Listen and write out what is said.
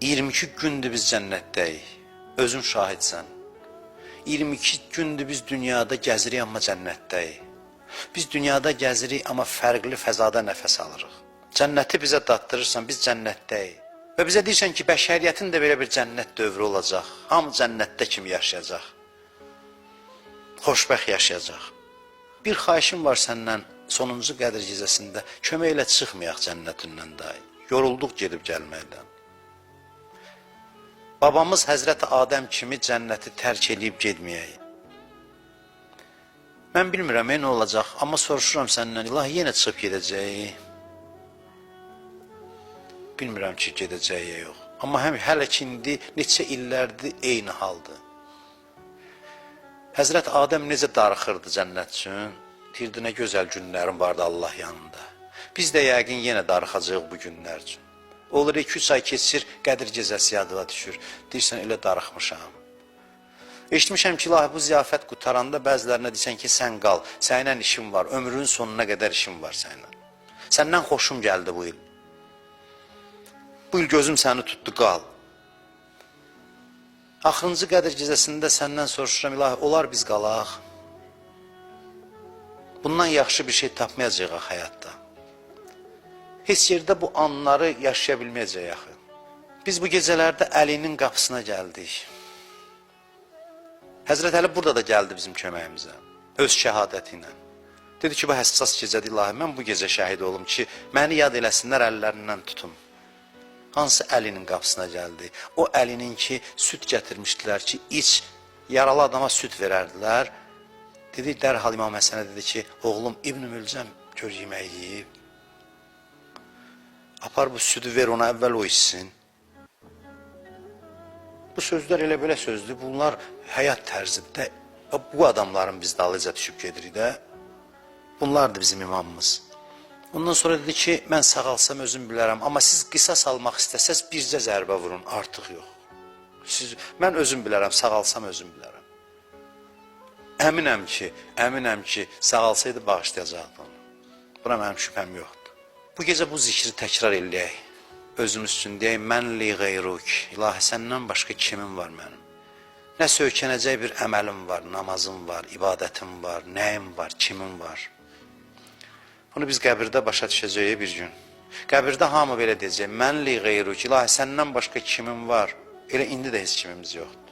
22 gündür biz cənnətdəyik. Özün şahidsən. 22 gündür biz dünyada gəzirik, amma cənnətdəyik. Biz dünyada gəzirik, amma fərqli fəzada nəfəs alırıq. Cənnəti bizə daddırırsan, biz cənnətdəyik. Və bizə deyirsən ki, bəşəriyyətin də belə bir cənnət dövrü olacaq. Hamı cənnətdə kimi yaşayacaq. Xoşbəxt yaşayacaq. Bir xahişim var səndən, sonuncu Qədr gecəsində kömək ilə çıxmayaq cənnətindən dahi. Yorulduq gedib gəlməkdən. Babamız Həzrəti Adəm kimi cənnəti tərk edib getməyək. Mən bilmirəm, nə olacaq, amma soruşuram səndən, ilahi yenə çıxıb gedəcəyik. Bilmirəm ki, gedəcəyi ya yox. Amma hələ ki, indi neçə illərdir eyni haldır. Həzrət Adəm necə darıxırdı cənnət üçün? Deyirdi, nə gözəl günlərim vardı Allah yanında. Biz də yəqin yenə darıxacaq bu günlər üçün. Olur 2-3 ay keçir, Qədr gecəsi yadıma düşür. Deyirsən, elə darıxmışam. Eşitmişəm ki, ilahi bu ziyafət qutaranda bəzilərinə deyirsən ki, sən qal, səninlə işim var, ömrünün sonuna qədər işim var səninlə. Səndən xoşum gəldi bu il. Bu il gözüm səni tutdu, qal. Axırıncı Qədr gecəsində səndən soruşuram, ilahi, olar biz qalaq. Bundan yaxşı bir şey tapmayacaq həyatda. Heç yerdə bu anları yaşaya bilməyəcək axı. Biz bu gecələrdə Əlinin qapısına gəldik. Həzrət Əli burada da gəldi bizim köməyimizə, öz şəhadəti ilə. Dedi ki, bu həssas gecədir, ilahi, mən bu gecə şəhid olum ki, məni yad eləsinlər, əllərindən tutum. Hansı Əlinin qapısına gəldi? O Əlinin ki, süt gətirmişdilər ki, iç, yaralı adama süt verərdilər. Dedi, dərhal İmam Həsənə dedi ki, oğlum İbn-i Mülcəm gör yemək yiyib. Apar bu sütü ver ona, əvvəl o içsin. Bu sözlər elə belə sözdür. Bunlar həyat tərzidir. Bu adamların biz dalıca düşüb gedirik də. Bunlardır bizim imamımız. Ondan sonra dedi ki, mən sağalsam özüm bilərəm. Amma siz qisas almaq istəsəz bircə zərbə vurun, artıq yox. Mən özüm bilərəm, sağalsam özüm bilərəm. Əminəm ki, sağalsaydı bağışlayacaqdım. Buna mənim şübhəm yoxdur. Bu gecə bu zikri təkrar eləyək. Özümüz üçün deyək, mən li qeyruk. İlahi, səndən başqa kimin var mənim? Nə söykənəcək bir əməlim var, namazım var, ibadətim var, nəyim var, kimin var? Bunu biz qəbirdə başa düşəcəyik bir gün. Qəbirdə hamı belə deyəcək, mən li qeyruk. İlahi, səndən başqa kimin var? Elə indi də heç kimimiz yoxdur.